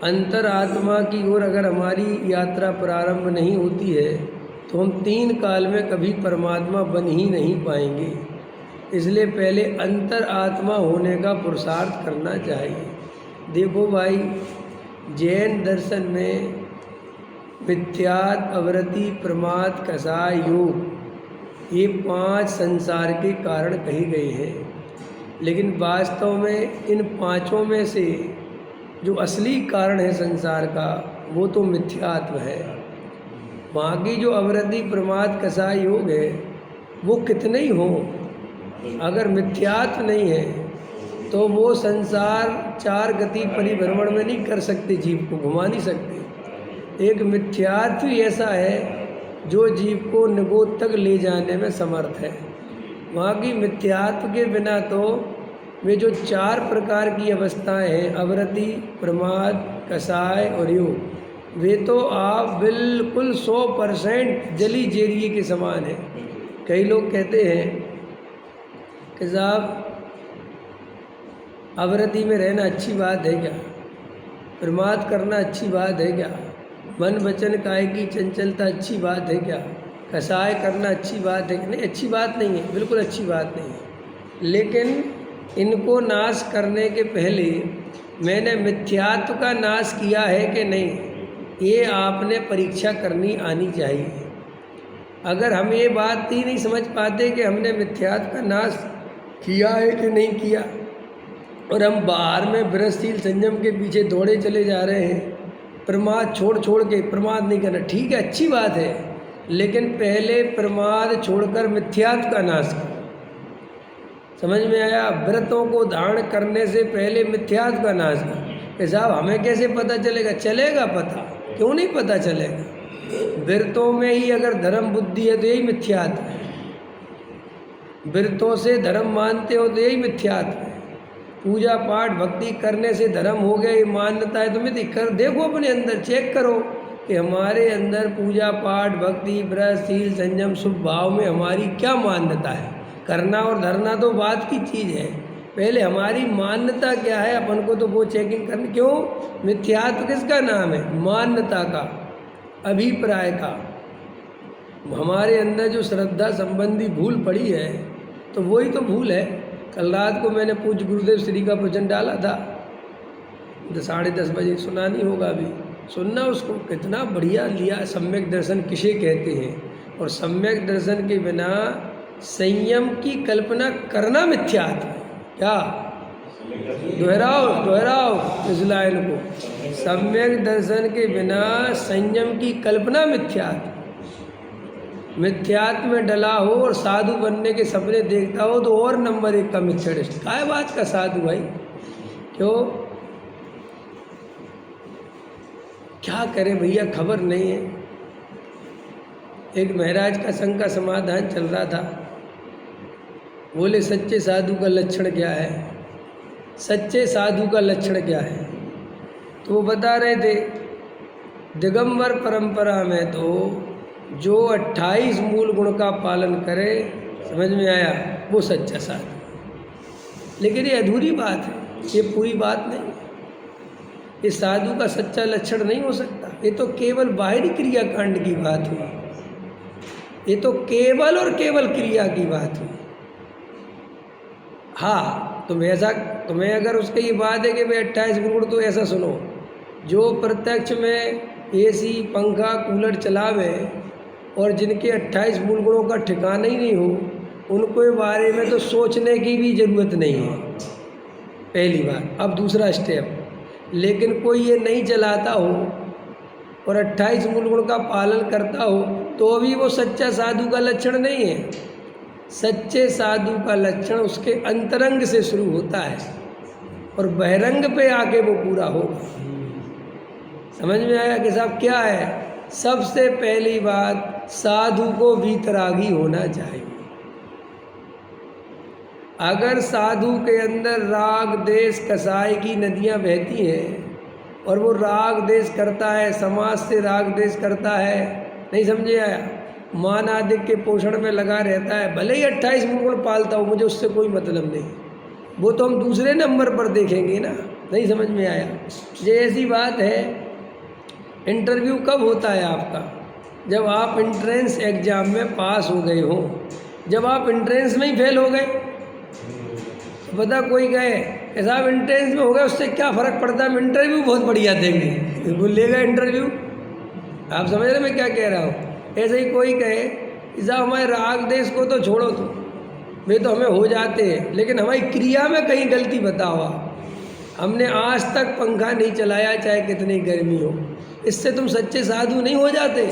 अंतरात्मा की ओर अगर हमारी यात्रा प्रारंभ नहीं होती है तो हम 3 काल में कभी परमात्मा बन ही नहीं पाएंगे। इसलिए पहले अंतरात्मा होने का पुरुषार्थ करना चाहिए। देखो भाई, जैन दर्शन में मिथ्यात्व, अवरति, प्रमाद, कषाय, योग, ये 5 संसार के कारण कहे गए हैं। लेकिन वास्तव में इन 5 में से जो असली कारण है संसार का, वो तो मिथ्यात्व है। बाकी जो अवरति, प्रमाद, कषाय, योग है, वो कितने ही हो, अगर मिथ्यात्व नहीं है तो वो संसार 4 गति परिभ्रमण में नहीं कर सकते, जीव को घुमा नहीं सकते। एक मिथ्यात्व ही ऐसा है जो जीव को निगोद तक ले जाने में समर्थ है। वहाँ की मिथ्यात्व के बिना तो वे जो 4 प्रकार की अवस्थाएं हैं, अवरति, प्रमाद, कषाय और योग, वे तो आप बिल्कुल 100% जली जेरिए के समान है। कई लोग कहते हैं कि साहब अवरति में रहना अच्छी बात है क्या, प्रमाद करना अच्छी बात है क्या, मन वचन काय की चंचलता अच्छी बात है क्या, कषाय करना अच्छी बात है क्या? नहीं, अच्छी बात नहीं है, बिल्कुल अच्छी बात नहीं है। लेकिन इनको नाश करने के पहले मैंने मिथ्यात्व का नाश किया है कि नहीं, ये आपने परीक्षा करनी आनी चाहिए। अगर हम ये बात ही नहीं समझ पाते कि हमने मिथ्यात्व का नाश किया है कि नहीं किया, और हम बाहर में व्रतशील संयम के पीछे दौड़े चले जा रहे हैं, प्रमाद छोड़ के, प्रमाद नहीं करना, ठीक है, अच्छी बात है, लेकिन पहले प्रमाद छोड़कर मिथ्यात्व का नाश करो। समझ में आया? व्रतों को धारण करने से पहले मिथ्यात्व का नाश करो। कि साहब हमें कैसे पता चलेगा? चलेगा पता, क्यों नहीं पता चलेगा? व्रतों में ही अगर धर्म बुद्धि है तो यही मिथ्यात्व है। व्रतों से धर्म मानते हो तो यही मिथ्यात्व है। पूजा पाठ भक्ति करने से धर्म हो गया, ये मान्यता है। तुम्हें कर देखो अपने अंदर, चेक करो कि हमारे अंदर पूजा पाठ भक्ति व्रत शील संयम शुभ भाव में हमारी क्या मान्यता है। करना और धरना तो बात की चीज़ है, पहले हमारी मान्यता क्या है, अपन को तो वो चेकिंग करनी। क्यों? मिथ्यात्व किसका नाम है? मान्यता का, अभिप्राय का। हमारे अंदर जो श्रद्धा संबंधी भूल पड़ी है तो वही तो भूल है। कल रात को मैंने पूज्य गुरुदेव श्री का प्रवचन डाला था, 10:30 बजे, सुना नहीं होगा अभी, सुनना उसको। कितना बढ़िया लिया। सम्यक दर्शन किसे कहते हैं, और सम्यक दर्शन के बिना संयम की कल्पना करना मिथ्यात्व है। क्या? दोहराओ इस लाइन को। सम्यक दर्शन के बिना संयम की कल्पना मिथ्यात्व। मिथ्यात्व में डला हो और साधु बनने के सपने देखता हो तो और नंबर 1 का मिथ्यानिष्ठ। काय बात का साधु भाई? क्यों? क्या करे भैया, खबर नहीं है। एक महाराज का संघ का समाधान चल रहा था। बोले सच्चे साधु का लक्षण क्या है, सच्चे साधु का लक्षण क्या है? तो वो बता रहे थे, दिगंबर परंपरा में तो जो 28 मूल गुण का पालन करे, समझ में आया, वो सच्चा साधु। लेकिन ये अधूरी बात है, ये पूरी बात नहीं। ये साधु का सच्चा लक्षण नहीं हो सकता। ये तो केवल बाहरी क्रियाकांड की बात हुई, ये तो केवल और केवल क्रिया की बात हुई। हाँ, तुम्हें अगर उसकी ये बात है कि भाई 28 गुण, तो ऐसा सुनो, जो प्रत्यक्ष में एसी पंखा कूलर चलावे और जिनके 28 मूल गुणों का ठिकाना ही नहीं हो, उनको बारे में तो सोचने की भी ज़रूरत नहीं है, पहली बात। अब दूसरा स्टेप, लेकिन कोई ये नहीं चलाता हो और 28 मूल गुण का पालन करता हो तो अभी वो सच्चा साधु का लक्षण नहीं है। सच्चे साधु का लक्षण उसके अंतरंग से शुरू होता है और बहिरंग पे आके वो पूरा होगा। समझ में आया कि साहब क्या है? सबसे पहली बात, साधु को वीतरागी होना चाहिए। अगर साधु के अंदर राग देश कसाई की नदियां बहती हैं और वो राग देश करता है, समाज से राग देश करता है, नहीं समझे आया, मान आदि के पोषण में लगा रहता है, भले ही 28 गुण पालता हो, मुझे उससे कोई मतलब नहीं, वो तो हम दूसरे नंबर पर देखेंगे ना। नहीं समझ में आया? ये ऐसी बात है, इंटरव्यू कब होता है आपका? जब आप एंट्रेंस एग्ज़ाम में पास हो गए हो। जब आप एंट्रेंस में ही फेल हो गए, पता कोई कहे कि साहब एंट्रेंस में हो गए, उससे क्या फ़र्क पड़ता है, हम इंटरव्यू बहुत बढ़िया देंगे, वो लेगा इंटरव्यू। आप समझ रहे मैं क्या कह रहा हूँ? ऐसे ही कोई कहे कि साहब हमारे राग देश को तो छोड़ो तुम, वे तो हमें हो जाते हैं, लेकिन हमारी क्रिया में कहीं गलती बताओ आप। हमने आज तक पंखा नहीं चलाया चाहे कितनी गर्मी हो, इससे तुम सच्चे साधु नहीं हो जाते।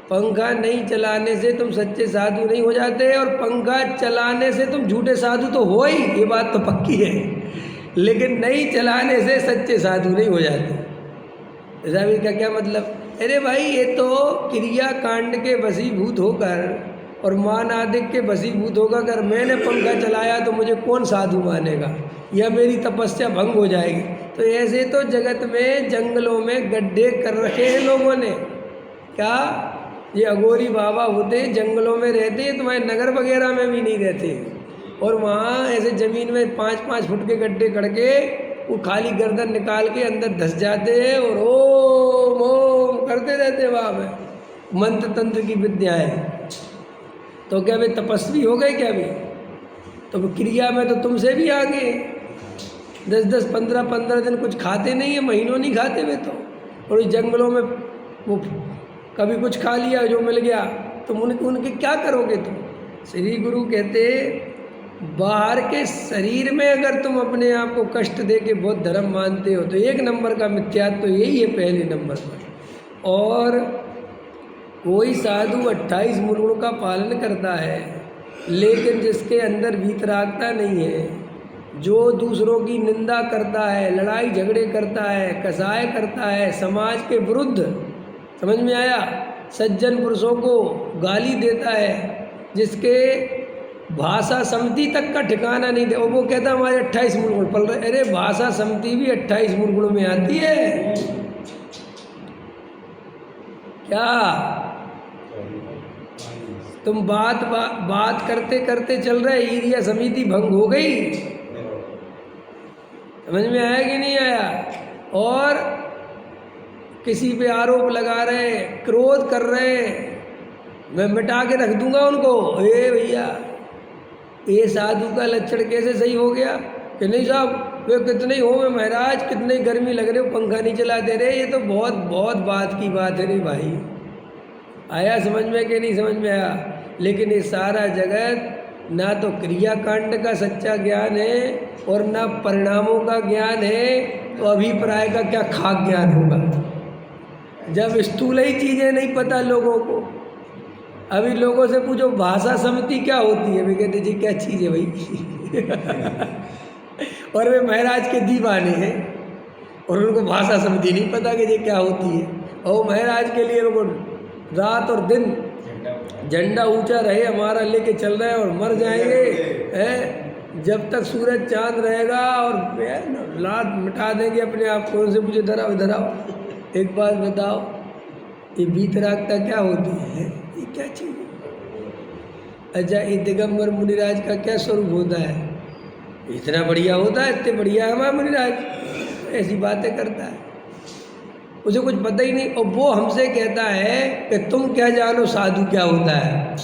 पंखा नहीं चलाने से तुम सच्चे साधु नहीं हो जाते, और पंखा चलाने से तुम झूठे साधु तो हो ही, ये बात तो पक्की है, लेकिन नहीं चलाने से सच्चे साधु नहीं हो जाते। साहब का क्या मतलब? अरे भाई, ये तो क्रिया कांड के वशीभूत होकर और मान आदिक के वशीभूत होकर अगर मैंने पंखा चलाया तो मुझे कौन साधु मानेगा, या मेरी तपस्या भंग हो जाएगी। तो ऐसे तो जगत में जंगलों में गड्ढे कर रखे हैं लोगों ने। क्या ये अघोरी बाबा होते जंगलों में रहते, तुम्हारे नगर वगैरह में भी नहीं रहते, और वहाँ ऐसे ज़मीन में 5-5 फुट के गड्ढे करके वो खाली गर्दन निकाल के अंदर धस जाते हैं और ओम ओम करते रहते वहाँ में मंत्र तंत्र की विद्याएँ। तो क्या वे तपस्वी हो गए क्या? वे तो क्रिया में तो तुमसे भी आगे। 10-10, 15-15 दिन कुछ खाते नहीं है, महीनों नहीं खाते वे तो, और इस जंगलों में वो कभी कुछ खा लिया जो मिल गया, तुम उनके क्या करोगे तुम? श्री गुरु कहते बाहर के शरीर में अगर तुम अपने आप को कष्ट दे के बहुत धर्म मानते हो तो 1 नंबर का मिथ्यात्व तो यही है पहले नंबर पर। और कोई साधु 28 मूल गुणों का पालन करता है, लेकिन जिसके अंदर वीतरागता नहीं है, जो दूसरों की निंदा करता है, लड़ाई झगड़े करता है, कसाय करता है, समाज के विरुद्ध, समझ में आया, सज्जन पुरुषों को गाली देता है, जिसके भाषा समिति तक का ठिकाना नहीं दे, और वो कहता है हमारे 28 मूल गुण पल रहे। अरे भाषा समिति भी 28 मूल गुण में आती है क्या? तुम बात करते करते चल रहे, ईरिया समिति भंग हो गई। समझ में आया कि नहीं आया? और किसी पे आरोप लगा रहे, क्रोध कर रहे, मैं मिटा के रख दूंगा उनको। ए भैया, ये साधु का लक्षण कैसे सही हो गया कि नहीं साहब वे कितने हो में महाराज, कितनी गर्मी लग रही हो, पंखा नहीं चला दे रहे, ये तो बहुत बहुत बात की बात है रे भाई। आया समझ में कि नहीं समझ में आया? लेकिन ये सारा जगत ना तो क्रियाकांड का सच्चा ज्ञान है और ना परिणामों का ज्ञान है, तो अभिप्राय का क्या खाक ज्ञान होगा? जब स्थूल ही चीज़ें नहीं पता लोगों को। अभी लोगों से पूछो भाषा समिति क्या होती है, वे कहते जी क्या चीज़ है भाई और वे महाराज के दीवाने हैं और उनको भाषा समिति नहीं पता कि ये क्या होती है। और महाराज के लिए वो रात और दिन झंडा ऊंचा रहे हमारा लेके चल रहे हैं और मर जाएंगे हैं, जब तक सूरज चांद रहेगा, और लात मिटा देंगे अपने आप को। उनसे पूछे धराओ धराओ, एक बात बताओ, ये वीतरागता क्या होती है? ये क्या चीज़ है? अच्छा, ये दिगंबर मुनिराज का क्या स्वरूप होता है? इतना बढ़िया होता है, इतने बढ़िया है हमारा मुनिराज, ऐसी बातें करता है, उसे कुछ पता ही नहीं। और वो हमसे कहता है कि तुम क्या जानो साधु क्या होता है।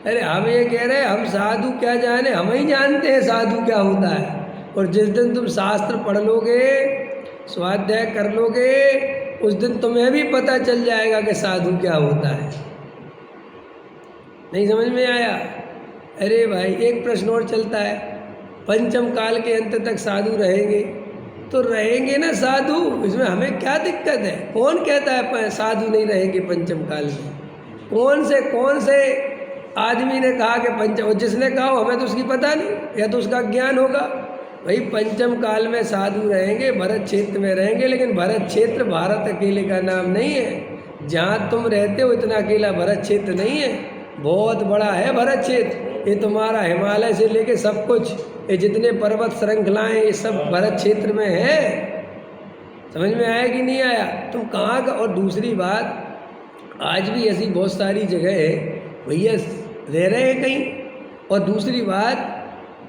अरे हम ये कह रहे हैं हम साधु क्या जाने, हम ही जानते हैं साधु क्या होता है। और जिस दिन तुम शास्त्र पढ़ लोगे, स्वाध्याय कर लोगे, उस दिन तुम्हें भी पता चल जाएगा कि साधु क्या होता है। नहीं समझ में आया? अरे भाई, एक प्रश्न और चलता है, पंचम काल के अंत तक साधु रहेंगे तो रहेंगे ना साधु, इसमें हमें क्या दिक्कत है? कौन कहता है साधु नहीं रहेंगे पंचम काल में? कौन से आदमी ने कहा कि पंचम, और जिसने कहा हमें तो उसकी पता नहीं, या तो उसका ज्ञान होगा। भाई पंचम काल में साधु रहेंगे, भरत क्षेत्र में रहेंगे, लेकिन भरत क्षेत्र भारत अकेले का नाम नहीं है। जहाँ तुम रहते हो इतना अकेला भरत क्षेत्र नहीं है, बहुत बड़ा है भरत क्षेत्र। ये तुम्हारा हिमालय से लेके सब कुछ, ये जितने पर्वत श्रृंखलाएं, ये सब भरत क्षेत्र में है। समझ में आया कि नहीं आया? तुम कहाँ का? और दूसरी बात, आज भी ऐसी बहुत सारी जगह है भैया रह रहे हैं कहीं। और दूसरी बात,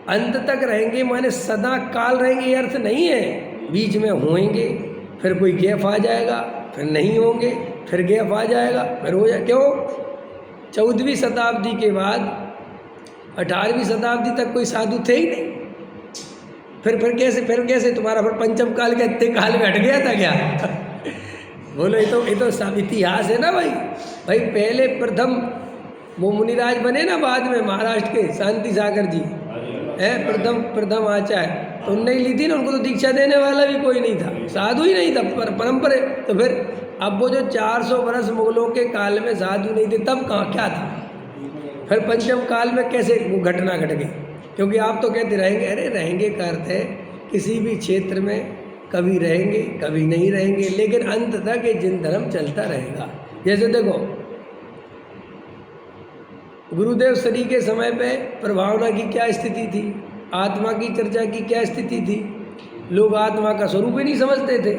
अंत तक रहेंगे माने सदा काल रहेंगे, ये अर्थ नहीं है। बीच में होंगे, फिर कोई गैप आ जाएगा, फिर नहीं होंगे, फिर गैप आ जाएगा, फिर हो जाए। क्यों? 14वीं शताब्दी के बाद 18वीं शताब्दी तक कोई साधु थे ही नहीं। फिर कैसे तुम्हारा फिर पंचम काल के इतने काल में हट गया था क्या? बोलो ये तो सब इतिहास है ना भाई। पहले प्रथम वो मुनिराज बने ना बाद में, महाराष्ट्र के शांति सागर जी है प्रथम आचार्य, तो उनने ली थी ना, उनको तो दीक्षा देने वाला भी कोई नहीं था, साधु ही नहीं था, परंपरा। तो फिर अब वो जो 400 वर्ष मुगलों के काल में साधु नहीं थे, तब कहाँ क्या था? फिर पंचम काल में कैसे वो घटना घट गई? क्योंकि आप तो कहते रहेंगे, अरे रहेंगे का अर्थ है किसी भी क्षेत्र में कभी रहेंगे कभी नहीं रहेंगे, लेकिन अंत तक ये जिन धर्म चलता रहेगा। जैसे देखो गुरुदेव श्री के समय पे प्रभावना की क्या स्थिति थी, आत्मा की चर्चा की क्या स्थिति थी, लोग आत्मा का स्वरूप ही नहीं समझते थे।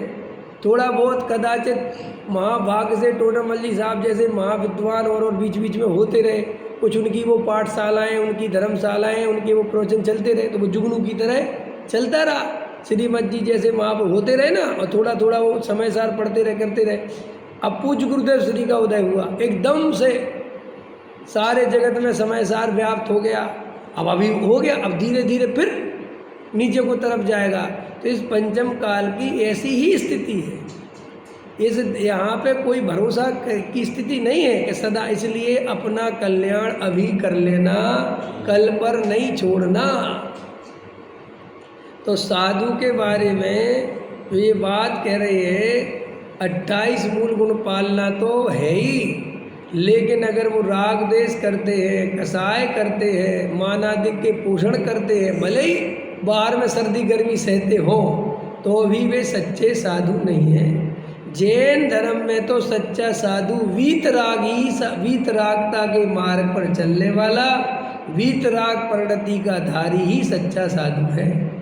थोड़ा बहुत कदाचित महाभाग से टोडामल जी साहब जैसे महाविद्वान और बीच बीच में होते रहे, कुछ उनकी वो पाठशालाएं, उनकी धर्मशालाएं, उनके वो प्रवचन चलते रहे, तो वो जुगनू की तरह चलता रहा। श्रीमद जी जैसे महापुरुष होते रहे ना, और थोड़ा थोड़ा वो समय सार पढ़ते रहे, करते रहे। अब पूज्य गुरुदेव श्री का उदय हुआ, एकदम से सारे जगत में समय सार व्याप्त हो गया। अब अभी हो गया, अब धीरे धीरे फिर नीचे को तरफ जाएगा। तो इस पंचम काल की ऐसी ही स्थिति है। इस यहाँ पे कोई भरोसा की स्थिति नहीं है कि सदा, इसलिए अपना कल्याण अभी कर लेना, कल पर नहीं छोड़ना। तो साधु के बारे में तो ये बात कह रहे हैं 28 मूल गुण पालना तो है ही, लेकिन अगर वो राग देश करते हैं, कसाय करते हैं, मानादिक के पोषण करते हैं, भले ही बाहर में सर्दी गर्मी सहते हो, तो भी वे सच्चे साधु नहीं हैं। जैन धर्म में तो सच्चा साधु वीतरागता के मार्ग पर चलने वाला, वीतराग परिणति का धारी ही सच्चा साधु है।